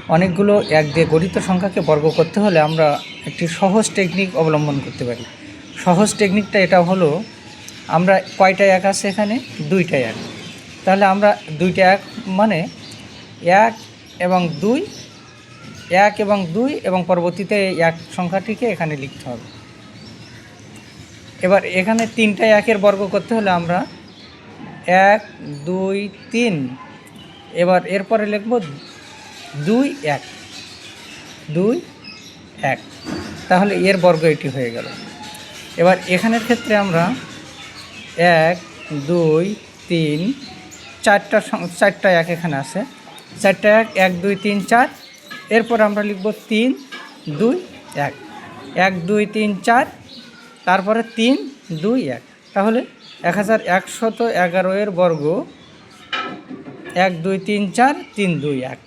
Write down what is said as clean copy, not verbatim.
অনেকগুলো এক দিয়ে গঠিত সংখ্যাকে বর্গ করতে হলে আমরা একটি সহজ টেকনিক অবলম্বন করতে পারি। সহজ টেকনিকটা এটা হলো, আমরা কয়টা এক আছে এখানে? দুইটা এক। তাহলে আমরা দুইটা এক মানে এক এবং দুই, এক এবং দুই এবং পরবর্তীতে এক সংখ্যাটিকে এখানে লিখতে হবে। এবার এখানে তিনটা একের বর্গ করতে হলে আমরা এক দুই তিন, এবার এরপরে লিখব দুই এক, দুই এক, তাহলে এর বর্গ এটি হয়ে গেল। এবার এখানের ক্ষেত্রে আমরা এক দুই তিন, চারটা এক এখানে আছে, চারটা এক, এক দুই তিন চার, এরপর আমরা লিখব তিন দুই এক, এক দুই তিন চার, তারপরে তিন দুই এক, তাহলে 1111 এর বর্গ এক দুই তিন চার, তিন দুই এক।